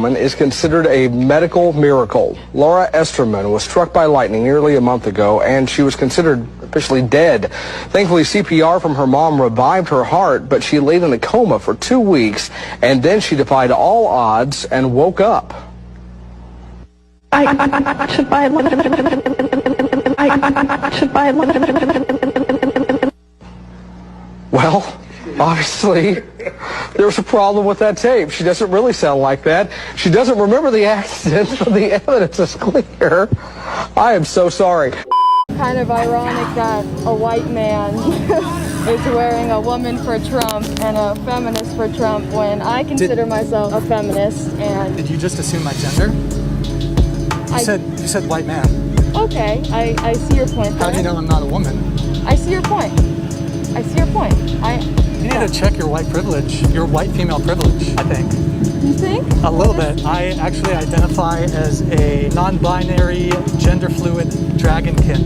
woman is considered a medical miracle. Laura Esterman was struck by lightning nearly a month ago, and she was considered officially dead. Thankfully, CPR from her mom revived her heart, but she laid in a coma for 2 weeks, and then she defied all odds and woke up. I should buy Well, obviously, there was a problem with that tape. She doesn't really sound like that. She doesn't remember the accident, but the evidence is clear. I am so sorry. Kind of ironic that a white man is wearing a woman for Trump and a feminist for Trump when I consider myself a feminist. And did you just assume my gender? You said white man. Okay, I see your point there. How do you know I'm not a woman? I see your point. I see your point. You need to check your white privilege, your white female privilege, I think. You think? A little bit. I actually identify as a non-binary, gender-fluid dragonkin.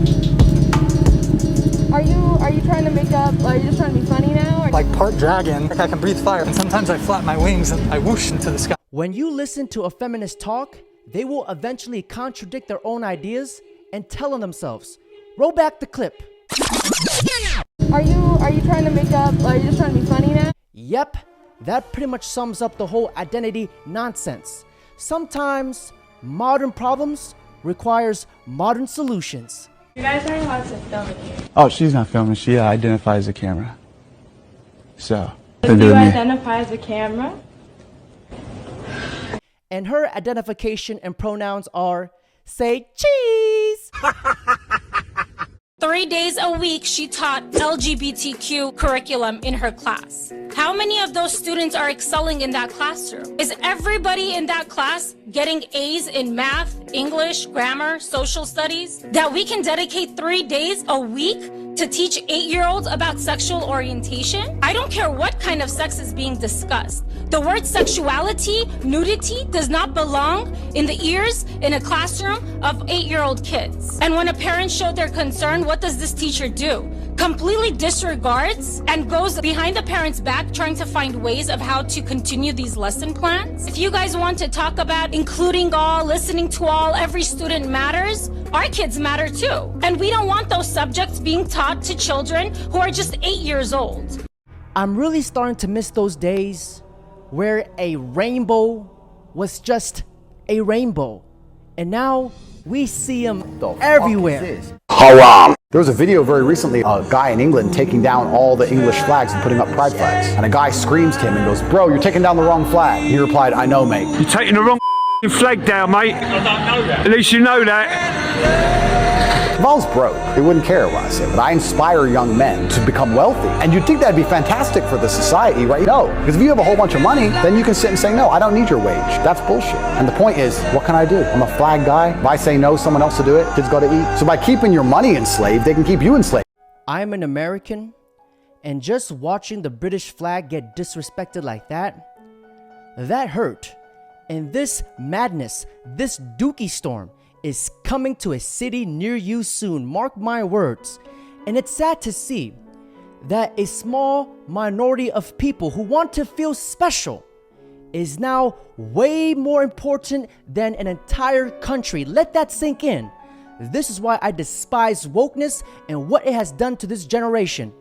Are you trying to make up, are you just trying to be funny now? Or Like part dragon, like I can breathe fire, and sometimes I flap my wings and I whoosh into the sky. When you listen to a feminist talk, they will eventually contradict their own ideas and tell on themselves. Roll back the clip. Are you trying to make up, are you just trying to be funny now? Yep, that pretty much sums up the whole identity nonsense. Sometimes modern problems requires modern solutions. You guys aren't allowed to film here. Oh, she's not filming. She identifies the camera. So. Do you identify as a camera? And her identification and pronouns are, say cheese! 3 days a week, she taught LGBTQ curriculum in her class. How many of those students are excelling in that classroom? Is everybody in that class getting A's in math, English, grammar, social studies? That we can dedicate 3 days a week to teach 8-year-olds about sexual orientation? I don't care what kind of sex is being discussed. The word sexuality, nudity, does not belong in the ears in a classroom of 8-year-old kids. And when a parent showed their concern, what does this teacher do? Completely disregards and goes behind the parent's back trying to find ways of how to continue these lesson plans. If you guys want to talk about including all, listening to all, every student matters, our kids matter too. And we don't want those subjects being taught to children who are just 8 years old. I'm really starting to miss those days where a rainbow was just a rainbow. And now we see them everywhere. Haram. There was a video very recently, a guy in England taking down all the English flags and putting up pride flags. And a guy screams to him and goes, "Bro, you're taking down the wrong flag." He replied, "I know, mate." You're taking the wrong flag down, mate. I don't know that. At least you know that. If I was broke, they wouldn't care what I say, but I inspire young men to become wealthy. And you'd think that'd be fantastic for the society, right? No, because if you have a whole bunch of money, then you can sit and say, "No, I don't need your wage." That's bullshit. And the point is, what can I do? I'm a flag guy. If I say no, someone else will do it. Kids got to eat. So by keeping your money enslaved, they can keep you enslaved. I'm an American, and just watching the British flag get disrespected like that hurt. And this madness, this dookie storm, is coming to a city near you soon. Mark my words. And it's sad to see that a small minority of people who want to feel special is now way more important than an entire country. Let that sink in. This is why I despise wokeness and what it has done to this generation.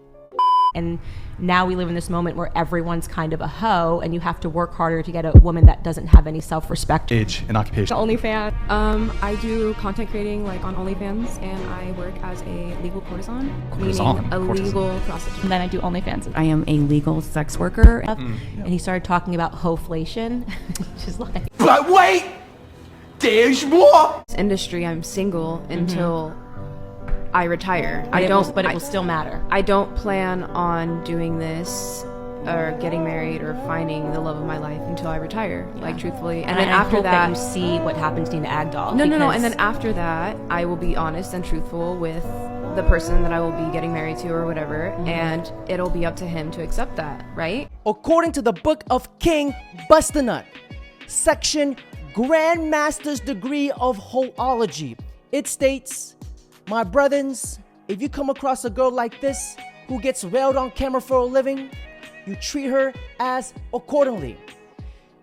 And now we live in this moment where everyone's kind of a hoe and you have to work harder to get a woman that doesn't have any self-respect. Age and occupation. OnlyFans. I do content creating like on OnlyFans, and I work as a legal courtesan, meaning a legal prostitute. And then I do OnlyFans. I am a legal sex worker. And he started talking about hoflation, which is like... But wait! There's more! This industry, I'm single until I retire. But it will still matter. I don't plan on doing this or getting married or finding the love of my life until I retire, like truthfully. And then after that, you see what happens to Nina Agdal. No. And then after that, I will be honest and truthful with the person that I will be getting married to or whatever, and it'll be up to him to accept that, right? According to the book of King Bustanut, section Grand Master's Degree of Hoology, it states, "My brothers, if you come across a girl like this who gets railed on camera for a living, you treat her as accordingly.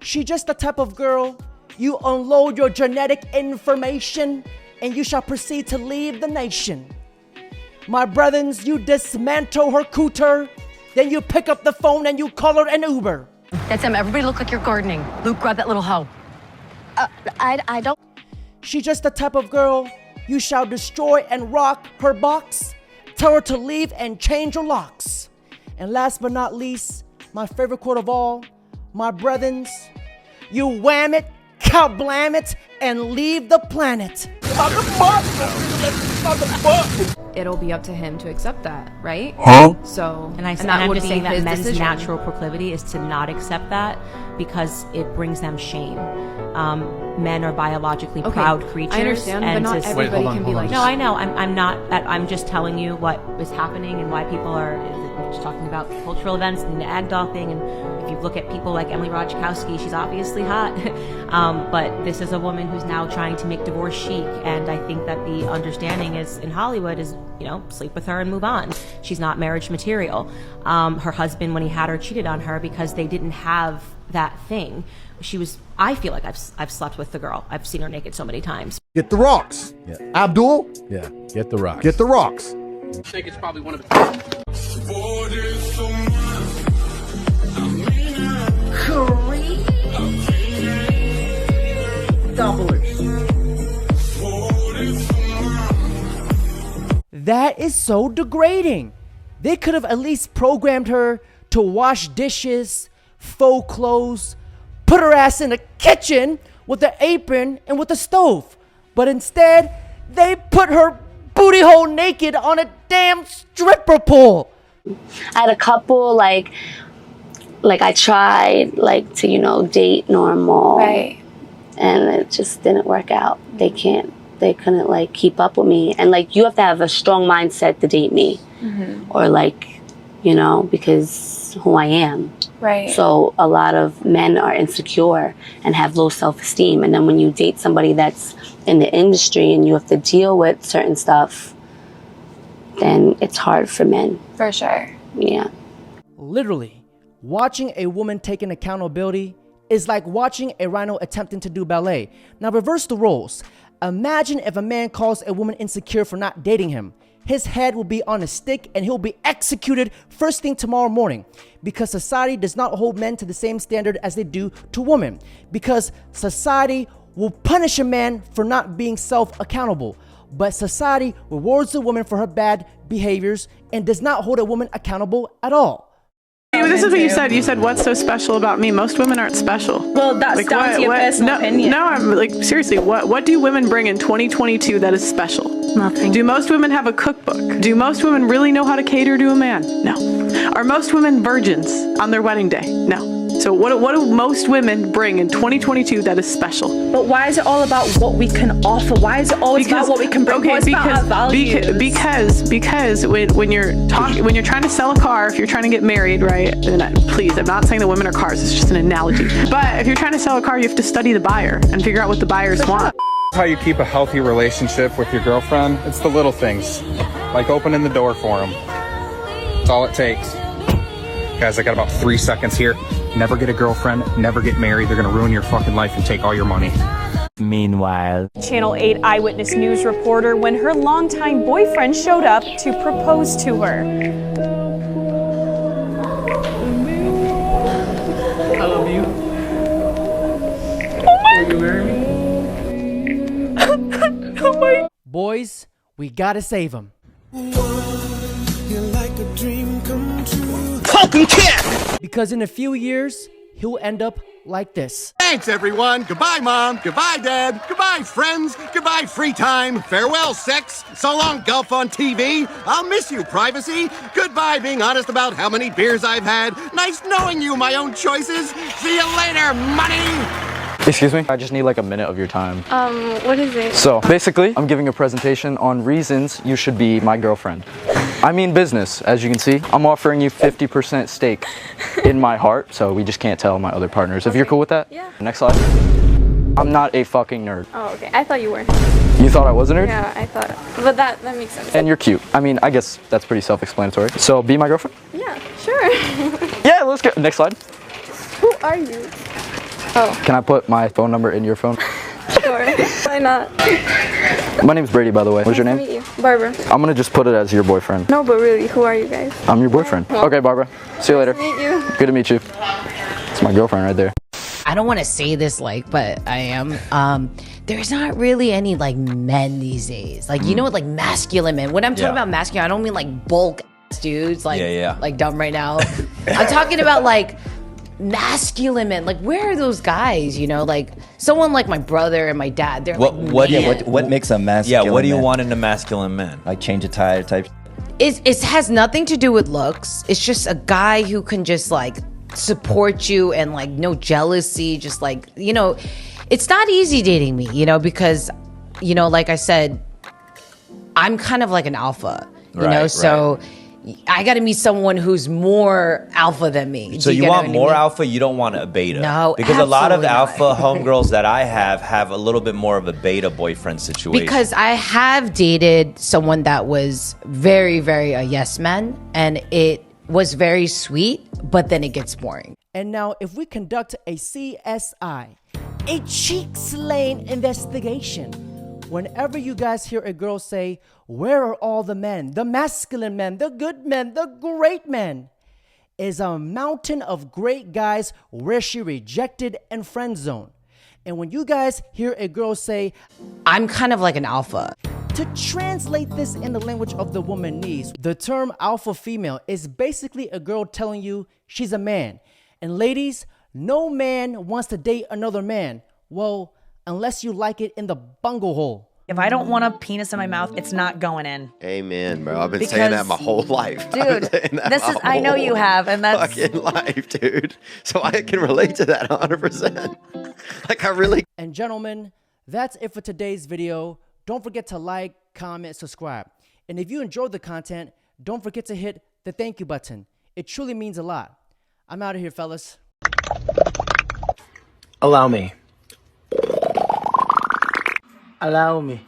She just the type of girl you unload your genetic information, and you shall proceed to leave the nation. My brothers, you dismantle her cooter, then you pick up the phone and you call her an Uber. That's him. Everybody look like you're gardening. Luke, grab that little hoe. I don't. She's just the type of girl you shall destroy and rock her box. Tell her to leave and change her locks. And last but not least, my favorite quote of all, my brothers, you wham it, kablam it, and leave the planet. It'll be up to him to accept that, right? Huh? So, And I'm just saying that men's natural proclivity is to not accept that because it brings them shame. Men are biologically proud creatures. I understand, but not everybody can be like. No, I know. I'm not. I'm just telling you what is happening and why people are just talking about cultural events and the ag doll thing. And if you look at people like Emily Ratajkowski, she's obviously hot. But this is a woman who's now trying to make divorce chic, and I think that the understanding is in Hollywood is, you know, sleep with her and move on. She's not marriage material. Her husband, when he had her, cheated on her because they didn't have that thing. I feel like I've slept with the girl. I've seen her naked so many times. Get the rocks. Yeah. Abdul? Yeah, get the rocks. Get the rocks. I think it's probably one of the That is so degrading. They could have at least programmed her to wash dishes, fold clothes, put her ass in the kitchen with an apron and with a stove. But instead, they put her booty hole naked on a damn stripper pole. I had a couple, like I tried, to, date normal. Right. And it just didn't work out. They couldn't, keep up with me. And, you have to have a strong mindset to date me. Mm-hmm. Or, because who I am. Right. So a lot of men are insecure and have low self-esteem. And then when you date somebody that's in the industry and you have to deal with certain stuff, then it's hard for men. For sure. Yeah. Literally, watching a woman taking accountability is like watching a rhino attempting to do ballet. Now reverse the roles. Imagine if a man calls a woman insecure for not dating him. His head will be on a stick and he'll be executed first thing tomorrow morning, because society does not hold men to the same standard as they do to women, because society will punish a man for not being self-accountable, but society rewards a woman for her bad behaviors and does not hold a woman accountable at all. This is what you said. You said, what's so special about me? Most women aren't special. Well, that's down to your personal opinion. No, I'm seriously, what do women bring in 2022 that is special? Nothing. Do most women have a cookbook? Do most women really know how to cater to a man? No. Are most women virgins on their wedding day? No. So what do most women bring in 2022 that is special? But why is it all about what we can offer? Why is it always about what we can bring? What's about our values? Because when you're trying to sell a car, if you're trying to get married, right? And please, I'm not saying that women are cars. It's just an analogy. But if you're trying to sell a car, you have to study the buyer and figure out what the buyers want. How you keep a healthy relationship with your girlfriend? It's the little things, like opening the door for them. That's all it takes. Guys, I got about 3 seconds here. Never get a girlfriend, never get married. They're gonna ruin your fucking life and take all your money. Meanwhile, Channel 8 eyewitness news reporter when her longtime boyfriend showed up to propose to her. I love you. Oh my! Will you marry me? Oh my! Boys, we gotta save him. Fucking kid! Because in a few years, he'll end up like this. Thanks, everyone. Goodbye, Mom. Goodbye, Dad. Goodbye, friends. Goodbye, free time. Farewell, sex. So long, golf on TV. I'll miss you, privacy. Goodbye, being honest about how many beers I've had. Nice knowing you, my own choices. See you later, money! Excuse me? I just need like a minute of your time. What is it? So basically, I'm giving a presentation on reasons you should be my girlfriend. I mean business, as you can see. I'm offering you 50% stake in my heart, so we just can't tell my other partners. If you're cool with that? Yeah. Next slide. I'm not a fucking nerd. Oh, okay. I thought you were. You thought I was a nerd? Yeah, I thought. But that makes sense. And you're cute. I mean, I guess that's pretty self-explanatory. So be my girlfriend? Yeah, sure. Yeah, let's go. Next slide. Who are you? Oh. Can I put my phone number in your phone? Sure. Why not? My name's Brady, by the way. What's your Nice name? to meet you. Barbara. I'm gonna just put it as your boyfriend. No, but really, who are you guys? I'm your boyfriend. Okay, Barbara. See you later. Nice to meet you. Good to meet you. It's my girlfriend right there. I don't want to say this but I am. There's not really any like men these days. Like, you know what, like masculine men. When I'm talking about masculine, I don't mean like bulk dudes, like like dumb right now. I'm talking about like masculine men. Like, where are those guys? You know, like someone like my brother and my dad. They're What like, what makes a masculine? Yeah, what do you want in a masculine man? Like change a tire type. It has nothing to do with looks. It's just a guy who can just like support you and like no jealousy. Just like, you know, it's not easy dating me, you know, because, you know, like I said, I'm kind of like an alpha, you know, so I got to meet someone who's more alpha than me. So you want more alpha, you don't want a beta. No, because a lot of absolutely alpha homegirls that I have a little bit more of a beta boyfriend situation. Because I have dated someone that was very, very a yes man, and it was very sweet, but then it gets boring. And now, if we conduct a CSI, a cheek slaying investigation, whenever you guys hear a girl say, "Where are all the men? The masculine men, the good men, the great men?" is a mountain of great guys where she rejected and friend zoned. And when you guys hear a girl say, "I'm kind of like an alpha," to translate this in the language of the woman needs, the term alpha female is basically a girl telling you she's a man. And ladies, no man wants to date another man. Well, unless you like it in the bungle hole. If I don't want a penis in my mouth, it's not going in. Amen, bro. I've been saying that my whole life. Dude, I know you have, and that's fucking life, dude. So I can relate to that 100%. Like, I really. And gentlemen, that's it for today's video. Don't forget to like, comment, subscribe. And if you enjoyed the content, don't forget to hit the thank you button. It truly means a lot. I'm out of here, fellas. Allow me. Allow me.